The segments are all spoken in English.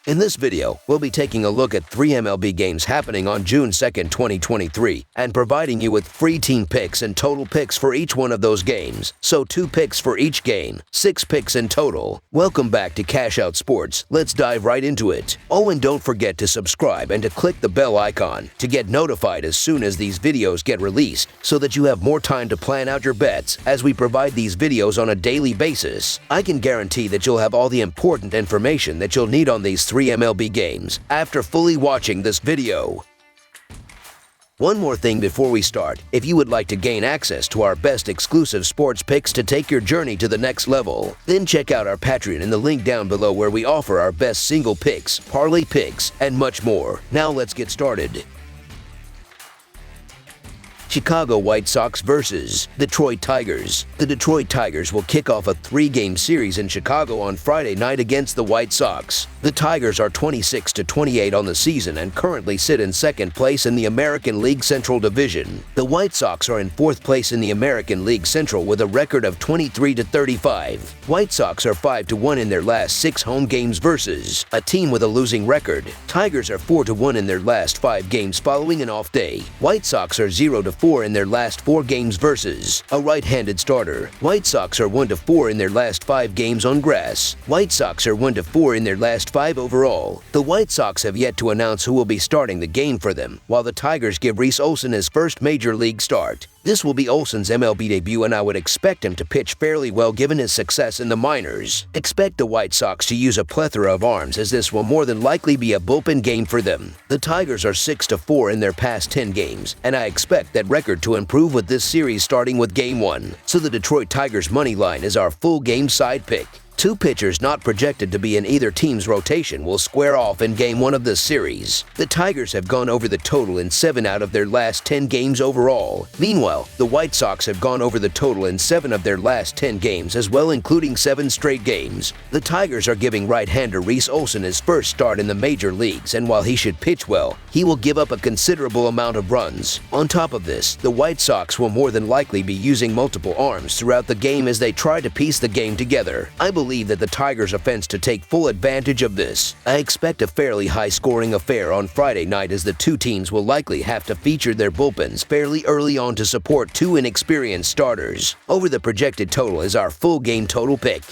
In this video, we'll be taking a look at 3 MLB games happening on June 2nd, 2023, and providing you with free team picks and total picks for each one of those games. So 2 picks for each game, 6 picks in total. Welcome back to Cash Out Sports. Let's dive right into it. Oh, and don't forget to subscribe and to click the bell icon to get notified as soon as these videos get released, so that you have more time to plan out your bets as we provide these videos on a daily basis. I can guarantee that you'll have all the important information that you'll need on these 3 MLB games after fully watching this video. One more thing before we start: if you would like to gain access to our best exclusive sports picks to take your journey to the next level, then check out our Patreon in the link down below, where we offer our best single picks, parlay picks, and much more. Now let's get started. Chicago White Sox versus Detroit Tigers. The Detroit Tigers will kick off a 3-game series in Chicago on Friday night against the White Sox. The Tigers are 26-28 on the season and currently sit in second place in the American League Central Division. The White Sox are in 4th place in the American League Central with a record of 23-35. White Sox are 5-1 in their last 6 home games versus a team with a losing record. Tigers are 4-1 in their last 5 games following an off day. White Sox are 0-4 in their last 4 games versus a right-handed starter. White Sox are 1-4 in their last 5 games on grass. White Sox are 1-4 in their last 5 overall. The White Sox have yet to announce who will be starting the game for them, while the Tigers give Reese Olson his first major league start. This will be Olson's MLB debut, and I would expect him to pitch fairly well given his success in the minors. Expect the White Sox to use a plethora of arms, as this will more than likely be a bullpen game for them. The Tigers are 6-4 in their past 10 games, and I expect that record to improve with this series starting with Game 1. So the Detroit Tigers money line is our full game side pick. 2 pitchers not projected to be in either team's rotation will square off in Game 1 of this series. The Tigers have gone over the total in 7 out of their last 10 games overall. Meanwhile, the White Sox have gone over the total in 7 of their last 10 games as well, including 7 straight games. The Tigers are giving right-hander Reese Olson his first start in the major leagues, and while he should pitch well, he will give up a considerable amount of runs. On top of this, the White Sox will more than likely be using multiple arms throughout the game as they try to piece the game together. I believe that the Tigers' offense to take full advantage of this. I expect a fairly high-scoring affair on Friday night, as the 2 teams will likely have to feature their bullpens fairly early on to support 2 inexperienced starters. Over the projected total is our full game total pick.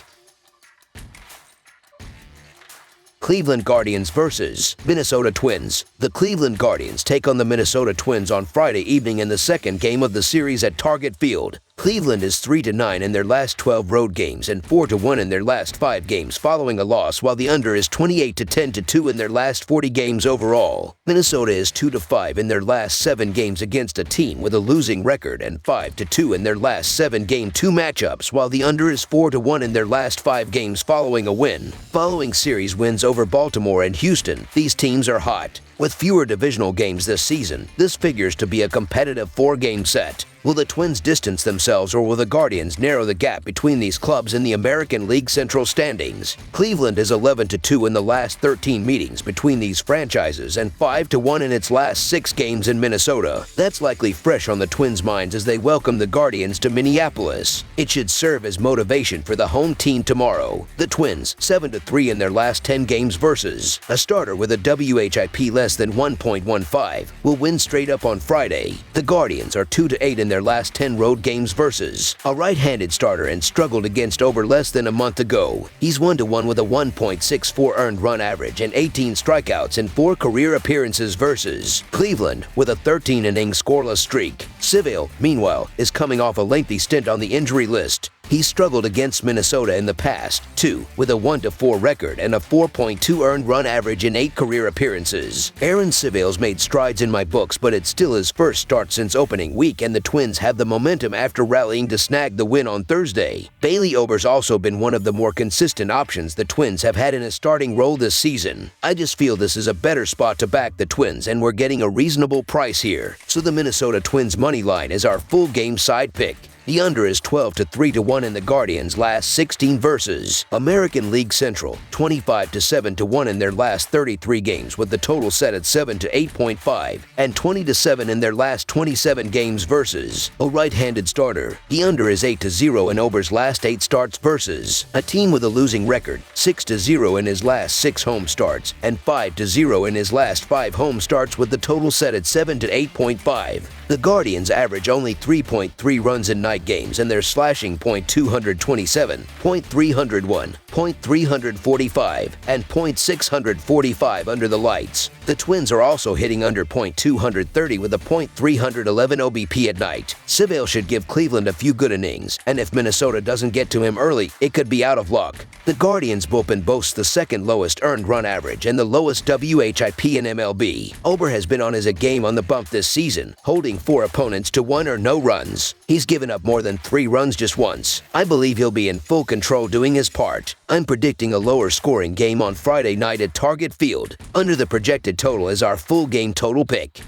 Cleveland Guardians versus Minnesota Twins. The Cleveland Guardians take on the Minnesota Twins on Friday evening in the 2nd game of the series at Target Field. Cleveland is 3-9 in their last 12 road games and 4-1 in their last 5 games following a loss, while the under is 28-10-2 in their last 40 games overall. Minnesota is 2-5 in their last 7 games against a team with a losing record and 5-2 in their last 7 Game 2 matchups, while the under is 4-1 in their last 5 games following a win. Following series wins over Baltimore and Houston, these teams are hot. With fewer divisional games this season, this figures to be a competitive 4-game set. Will the Twins distance themselves, or will the Guardians narrow the gap between these clubs in the American League Central standings? Cleveland is 11-2 in the last 13 meetings between these franchises and 5-1 in its last 6 games in Minnesota. That's likely fresh on the Twins' minds as they welcome the Guardians to Minneapolis. It should serve as motivation for the home team tomorrow. The Twins, 7-3 in their last 10 games versus a starter with a WHIP less than 1.15, will win straight up on Friday. The Guardians are 2-8 in their last 10 road games versus a right-handed starter and struggled against over less than a month ago. He's 1-1 with a 1.64 earned run average and 18 strikeouts in 4 career appearances versus Cleveland with a 13-inning scoreless streak. Seville, meanwhile, is coming off a lengthy stint on the injury list. He's struggled against Minnesota in the past, too, with a 1-4 record and a 4.2 earned run average in 8 career appearances. Aaron Seville's made strides in my books, but it's still his first start since opening week, and the Twins have the momentum after rallying to snag the win on Thursday. Bailey Ober's also been one of the more consistent options the Twins have had in a starting role this season. I just feel this is a better spot to back the Twins, and we're getting a reasonable price here. So the Minnesota Twins money line is our full game side pick. The under is 12 to 3-1 in the Guardians' last 16 versus American League Central, 25 to 7-1 in their last 33 games with the total set at 7 to 8.5 and 20 to 7 in their last 27 games versus a right-handed starter. The under is 8 to 0 in Ober's last 8 starts versus a team with a losing record, 6 to 0 in his last 6 home starts and 5 to 0 in his last 5 home starts with the total set at 7 to 8.5. The Guardians average only 3.3 runs in night games and they're slashing .227, .301, .345, and .645 under the lights. The Twins are also hitting under .230 with a .311 OBP at night. Seville should give Cleveland a few good innings, and if Minnesota doesn't get to him early, it could be out of luck. The Guardians bullpen boasts the second lowest earned run average and the lowest WHIP in MLB. Ober has been on as a game on the bump this season, holding 4 opponents to 1 or no runs. He's given up more than 3 runs just once. I believe he'll be in full control doing his part. I'm predicting a lower scoring game on Friday night at Target Field. Under the projected total is our full game total pick.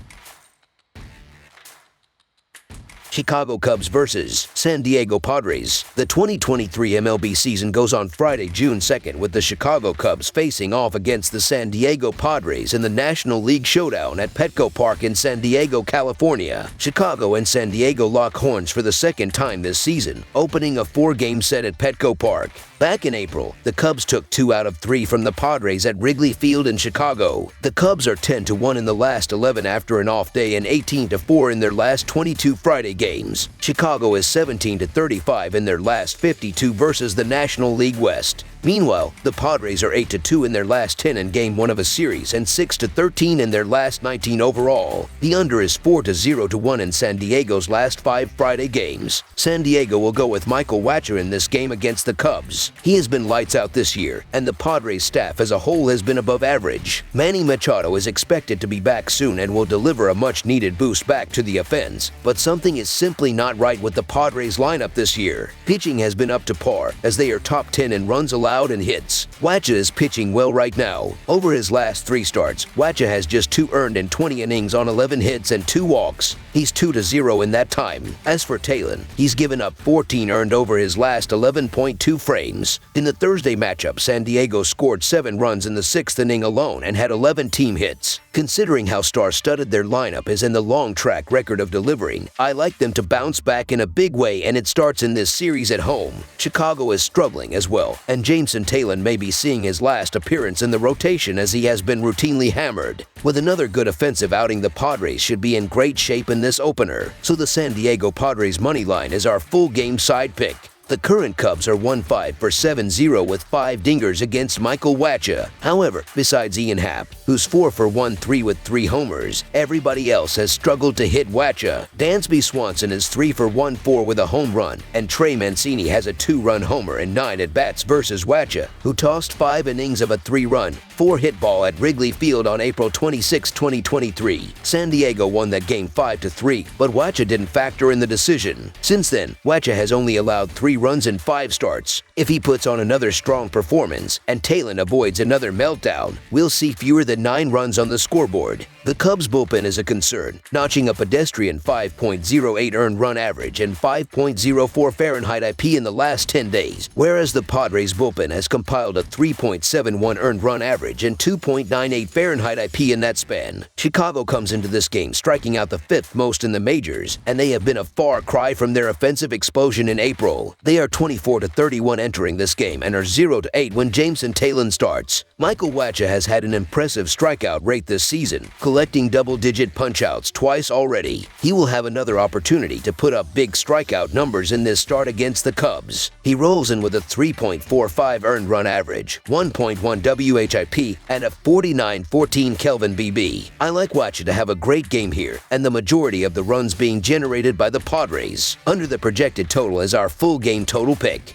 Chicago Cubs versus San Diego Padres. The 2023 MLB season goes on Friday, June 2nd, with the Chicago Cubs facing off against the San Diego Padres in the National League Showdown at Petco Park in San Diego, California. Chicago and San Diego lock horns for the second time this season, opening a 4-game set at Petco Park. Back in April, the Cubs took 2 out of 3 from the Padres at Wrigley Field in Chicago. The Cubs are 10 to 1 in the last 11 after an off day and 18 to 4 in their last 22 Friday games. Chicago is 17 to 35 in their last 52 versus the National League West. Meanwhile, the Padres are 8 to 2 in their last 10 in Game 1 of a series and 6 to 13 in their last 19 overall. The under is 4 to 0-1 in San Diego's last 5 Friday games. San Diego will go with Michael Wacha in this game against the Cubs. He has been lights out this year, and the Padres staff as a whole has been above average. Manny Machado is expected to be back soon and will deliver a much-needed boost back to the offense, but something is simply not right with the Padres lineup this year. Pitching has been up to par, as they are top 10 in runs allowed and hits. Wacha is pitching well right now. Over his last 3 starts, Wacha has just 2 earned in 20 innings on 11 hits and 2 walks. He's 2 to 0 in that time. As for Talon, he's given up 14 earned over his last 11.2 frames. In the Thursday matchup, San Diego scored 7 runs in the 6th inning alone and had 11 team hits. Considering how star-studded their lineup is and the long track record of delivering, I like them to bounce back in a big way, and it starts in this series at home. Chicago is struggling as well, and Jameson Talon may be seeing his last appearance in the rotation as he has been routinely hammered. With another good offensive outing, the Padres should be in great shape in this opener, so the San Diego Padres money line is our full game side pick. The current Cubs are 1-5 for 7-0 with 5 dingers against Michael Wacha. However, besides Ian Happ, who's 4 for 1-3 with 3 homers, everybody else has struggled to hit Wacha. Dansby Swanson is 3 for 1-4 with a home run, and Trey Mancini has a 2-run homer and 9 at-bats versus Wacha, who tossed 5 innings of a 3-run, 4-hit ball at Wrigley Field on April 26, 2023. San Diego won that game 5-3, but Wacha didn't factor in the decision. Since then, Wacha has only allowed 3 runs in 5 starts. If he puts on another strong performance and Talon avoids another meltdown, we'll see fewer than 9 runs on the scoreboard. The Cubs bullpen is a concern, notching a pedestrian 5.08 earned run average and 5.04 Fahrenheit IP in the last 10 days, whereas the Padres bullpen has compiled a 3.71 earned run average and 2.98 Fahrenheit IP in that span. Chicago comes into this game striking out the 5th most in the majors, and they have been a far cry from their offensive explosion in April. They are 24 to 31 entering this game and are 0 to 8 when Jameson Talon starts. Michael Wacha has had an impressive strikeout rate this season, collecting double-digit punch-outs twice already. He will have another opportunity to put up big strikeout numbers in this start against the Cubs. He rolls in with a 3.45 earned run average, 1.1 WHIP, and a 49.14 Kelvin BB. I like Wacha to have a great game here, and the majority of the runs being generated by the Padres. Under the projected total is our full game total pick.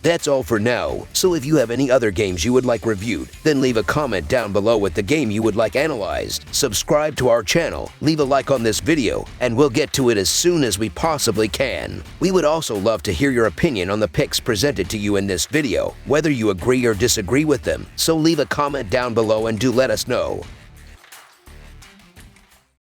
That's all for now, so if you have any other games you would like reviewed, then leave a comment down below with the game you would like analyzed. Subscribe to our channel, leave a like on this video, and we'll get to it as soon as we possibly can. We would also love to hear your opinion on the picks presented to you in this video, whether you agree or disagree with them, so leave a comment down below and do let us know.